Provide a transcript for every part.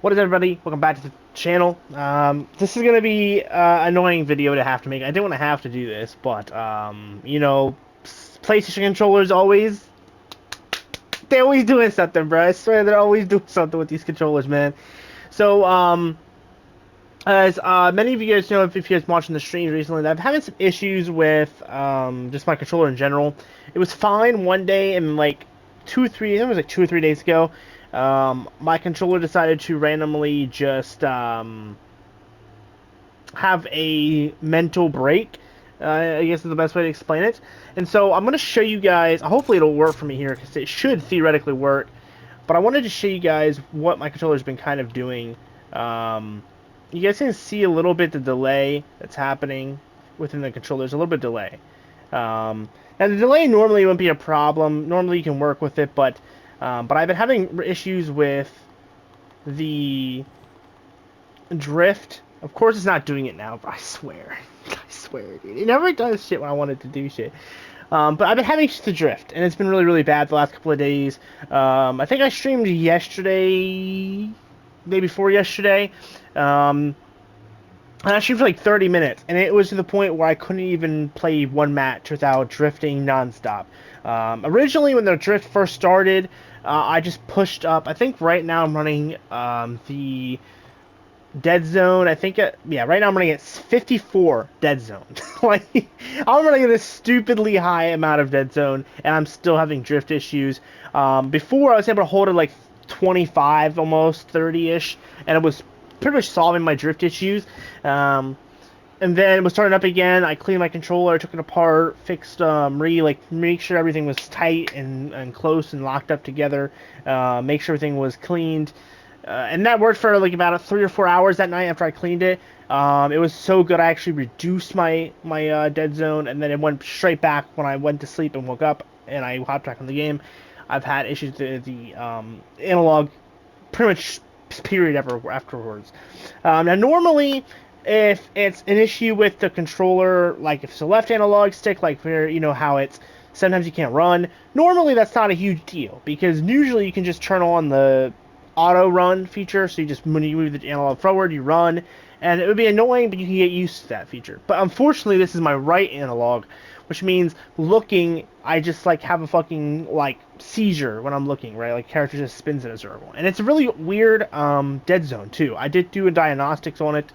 What is everybody? Welcome back to the channel. This is gonna be an annoying video to have to make. I didn't want to have to do this, but you know, PlayStation controllers they're always doing something, bro. I swear they're always doing something with these controllers, man. So as many of you guys know, if you guys watching the streams recently, that I'm having some issues with just my controller in general. It was fine one day, and like I think it was like 2 or 3 days ago. My controller decided to randomly just have a mental break. I guess is the best way to explain it. And so I'm going to show you guys, hopefully it'll work for me here, because it should theoretically work. But I wanted to show you guys what my controller's been kind of doing. You guys can see a little bit the delay that's happening within the controller. There's a little bit of delay. And the delay normally wouldn't be a problem. Normally you can work with it, but I've been having issues with the drift. Of course it's not doing it now, but I swear. I swear, dude. It never does shit when I want it to do shit. But I've been having the drift, and it's been really, really bad the last couple of days. I think I streamed yesterday, day before yesterday. And I streamed for like 30 minutes, and it was to the point where I couldn't even play one match without drifting nonstop. Originally, when the drift first started, I just pushed up. I think right now I'm running the dead zone. I think, yeah, right now I'm running at 54 dead zone. Like, I'm running this stupidly high amount of dead zone, and I'm still having drift issues. Before, I was able to hold it like 25, almost 30-ish, and it was pretty much solving my drift issues. And then it was starting up again. I cleaned my controller, took it apart, fixed, make sure everything was tight and close and locked up together. Make sure everything was cleaned. And that worked for like about 3 or 4 hours that night after I cleaned it. It was so good I actually reduced my dead zone, and then it went straight back when I went to sleep and woke up and I hopped back on the game. I've had issues with the analog pretty much period afterwards. Now normally, if it's an issue with the controller, like if it's a left analog stick, like where you know how it's sometimes you can't run, normally that's not a huge deal, because usually you can just turn on the auto run feature, so you just, when you move the analog forward, you run, and it would be annoying, but you can get used to that feature. But unfortunately, this is my right analog, which means looking, I just like have a fucking like seizure when I'm looking, right? Like character just spins in a circle, and it's a really weird dead zone too. I did do a diagnostics on it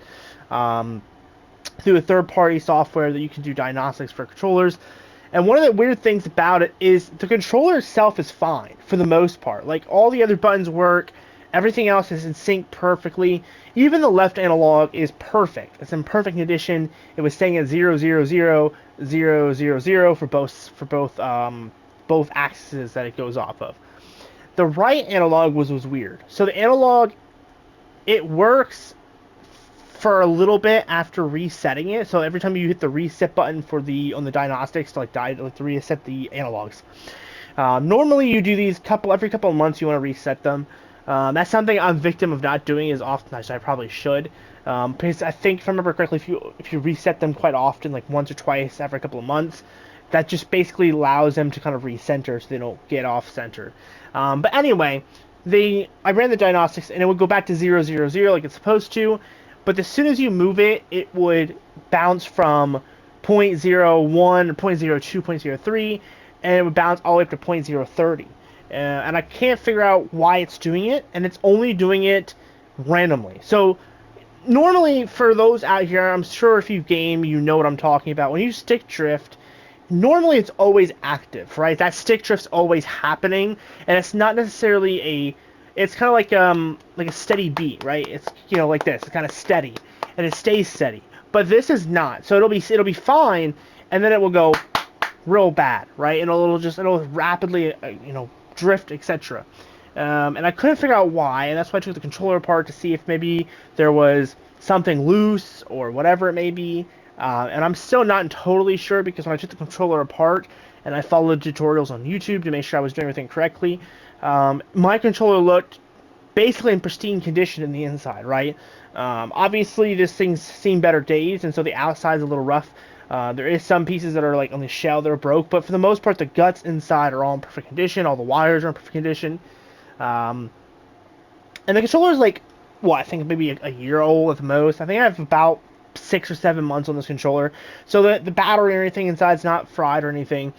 through a third-party software that you can do diagnostics for controllers. And one of the weird things about it is the controller itself is fine for the most part. Like all the other buttons work. Everything else is in sync perfectly. Even the left analog is perfect. It's in perfect condition. It was staying at 0, 0, 0, 0, 0, 0 for both axes that it goes off of. The right analog was weird. So the analog, it works for a little bit after resetting it. So every time you hit the reset button for on the diagnostics to to reset the analogs. Normally you do these every couple of months. You want to reset them. That's something I'm victim of not doing as often as I probably should. Because I think, if I remember correctly, if you reset them quite often, like once or twice every couple of months, that just basically allows them to kind of recenter so they don't get off center. But anyway, I ran the diagnostics and it would go back to 0, 0, 0 like it's supposed to. But as soon as you move it, it would bounce from 0.01 or 0.02, 0.03, and it would bounce all the way up to 0.030. And I can't figure out why it's doing it, and it's only doing it randomly. So normally, for those out here, I'm sure if you game, you know what I'm talking about. When you stick drift, normally it's always active, right? That stick drift's always happening, and it's not necessarily it's kind of like a steady beat, right? It's, you know, like this. It's kind of steady, and it stays steady. But this is not. So it'll be fine, and then it will go real bad, right? And it'll rapidly, drift, etc. And I couldn't figure out why, and that's why I took the controller apart to see if maybe there was something loose or whatever it may be. And I'm still not totally sure, because when I took the controller apart and I followed tutorials on YouTube to make sure I was doing everything correctly, my controller looked basically in pristine condition in the inside, right? Obviously, this thing's seen better days, and so the outside's a little rough. There is some pieces that are like on the shell that are broke, but for the most part, the guts inside are all in perfect condition. All the wires are in perfect condition. And the controller's like well, I think maybe a year old at the most. I think I have about 6 or 7 months on this controller, so the battery or anything inside is not fried or anything.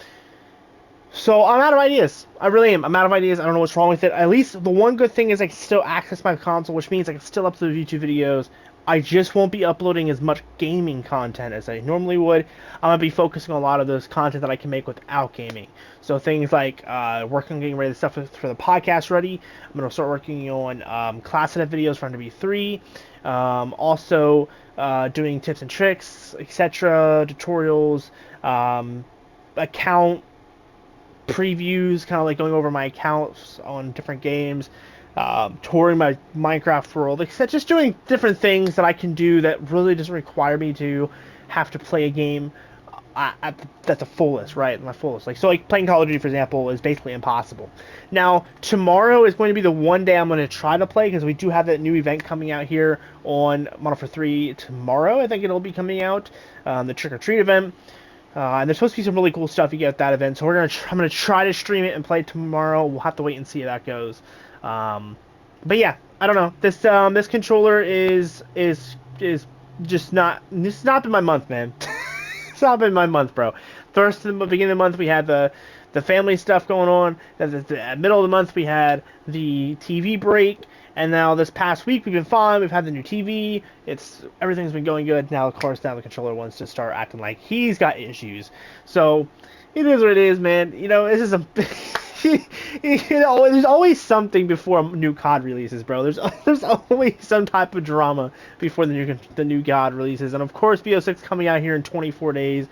So I'm out of ideas. I really am. I'm out of ideas. I don't know what's wrong with it. At least the one good thing is I can still access my console, which means I can still upload YouTube videos. I just won't be uploading as much gaming content as I normally would. I'm gonna be focusing on a lot of those content that I can make without gaming. So things like working on getting ready the stuff for the podcast ready. I'm gonna start working on class edit videos for NW3. Also doing tips and tricks, etc., tutorials, account previews, kind of like going over my accounts on different games, touring my Minecraft world, except just doing different things that I can do that really doesn't require me to have to play a game at the fullest, right? My fullest. Like playing Call of Duty, for example, is basically impossible. Now, tomorrow is going to be the one day I'm going to try to play, because we do have that new event coming out here on Modern Warfare 3 tomorrow. I think it'll be coming out, the Trick or Treat event. And there's supposed to be some really cool stuff you get at that event, so I'm gonna try to stream it and play tomorrow. We'll have to wait and see how that goes. But yeah, I don't know. This controller is just not. This has not been my month, man. It's not been my month, bro. First, in the beginning of the month, we had the family stuff going on. At the middle of the month, we had the TV break. And now this past week we've been fine. We've had the new TV. Everything's been going good. Now, of course, the controller wants to start acting like he's got issues. So it is what it is, man. You know, this is a there's always something before new COD releases, bro. There's always some type of drama before the new COD releases. And of course, BO6 coming out here in 24 days.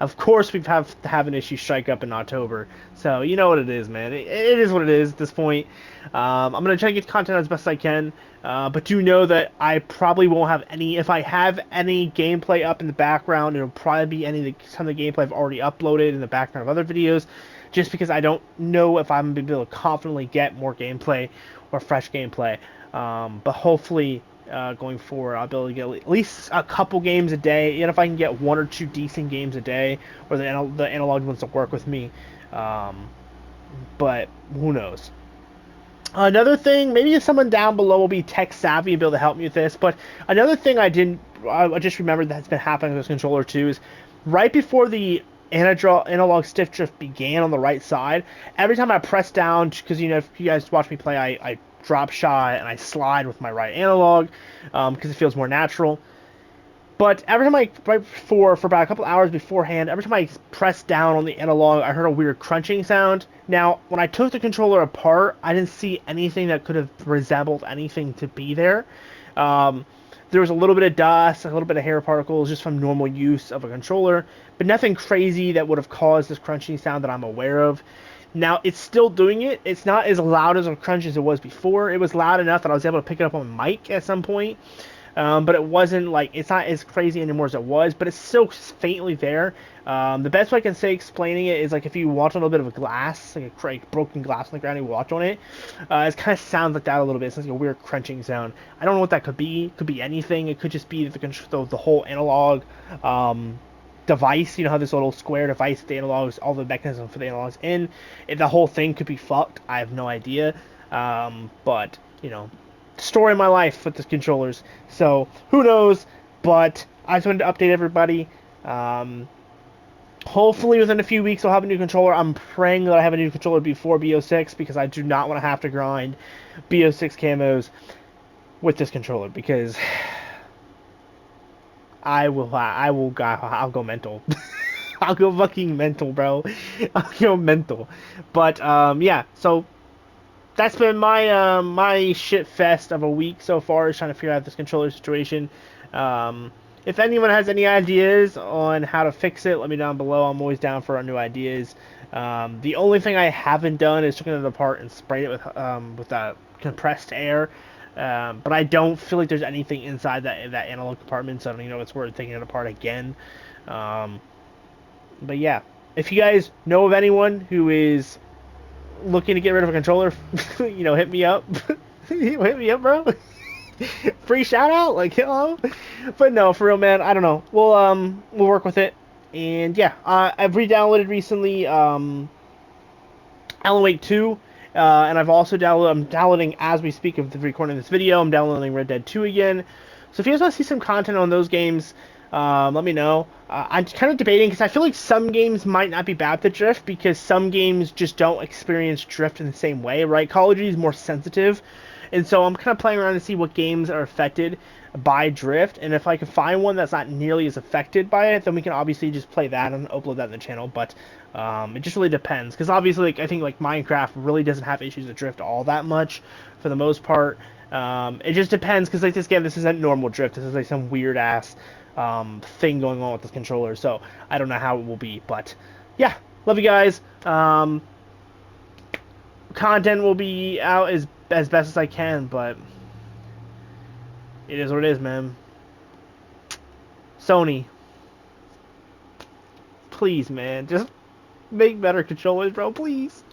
Of course, we have to have an issue strike up in October. So, you know what it is, man. It is what it is at this point. I'm going to try to get content as best I can. But do know that I probably won't have any. If I have any gameplay up in the background, it'll probably be some of the gameplay I've already uploaded in the background of other videos. Just because I don't know if I'm going to be able to confidently get more gameplay or fresh gameplay. But hopefully, going forward, I'll be able to get at least a couple games a day. Even if I can get 1 or 2 decent games a day, or the analog wants to work with me. But who knows? Another thing, maybe someone down below will be tech savvy and be able to help me with this. But another thing I just remembered that's been happening with this controller too is right before the analog stick drift began on the right side, every time I press down, because you know if you guys watch me play, I drop shot and I slide with my right analog because it feels more natural. But every time for about a couple hours beforehand, every time I pressed down on the analog, I heard a weird crunching sound. Now, when I took the controller apart, I didn't see anything that could have resembled anything to be there. There was a little bit of dust, a little bit of hair particles just from normal use of a controller, but nothing crazy that would have caused this crunching sound that I'm aware of. Now, it's still doing it. It's not as loud as a crunch as it was before. It was loud enough that I was able to pick it up on mic at some point. But it wasn't like, it's not as crazy anymore as it was, but it's still faintly there. The best way I can say explaining it is like if you watch on a little bit of a glass, like broken glass on the ground, and you watch on it, it kind of sounds like that a little bit. It's like a weird crunching sound. I don't know what that could be. It could be anything. It could just be the whole analog device. You know how this little square device, the analogs, all the mechanism for the analogs in, the whole thing could be fucked. I have no idea. But you know, story of my life with the controllers. So who knows? But I just wanted to update everybody. Hopefully within a few weeks I'll have a new controller. I'm praying that I have a new controller before BO6 because I do not want to have to grind BO6 camos with this controller because I'll go mental. I'll go fucking mental, bro. I'll go mental. But yeah, so that's been my my shit fest of a week so far, is trying to figure out this controller situation. If anyone has any ideas on how to fix it, let me down below. I'm always down for new ideas. The only thing I haven't done is taken it apart and sprayed it with that compressed air. But I don't feel like there's anything inside that analog compartment, so I don't even know it's worth taking it apart again. But yeah, if you guys know of anyone who is looking to get rid of a controller, you know, hit me up. Hit me up, bro. Free shout out, like, hello. But no, for real, man, I don't know. We'll work with it. And yeah, I've re-downloaded recently Alan Wake 2, And I've also I'm downloading as we speak of the recording this video. I'm downloading Red Dead 2 again. So if you guys want to see some content on those games, let me know. I'm kind of debating because I feel like some games might not be bad to drift because some games just don't experience drift in the same way, right? Call of Duty is more sensitive, and so I'm kind of playing around to see what games are affected by drift, and if I can find one that's not nearly as affected by it, then we can obviously just play that and upload that in the channel. But it just really depends, because obviously, like, I think like Minecraft really doesn't have issues with drift all that much for the most part. It just depends, because like this game, this isn't normal drift. This is like some weird ass thing going on with this controller. So I don't know how it will be, but yeah, love you guys. Content will be out as best as I can, but it is what it is, man. Sony, please, man, just make better controllers, bro, please.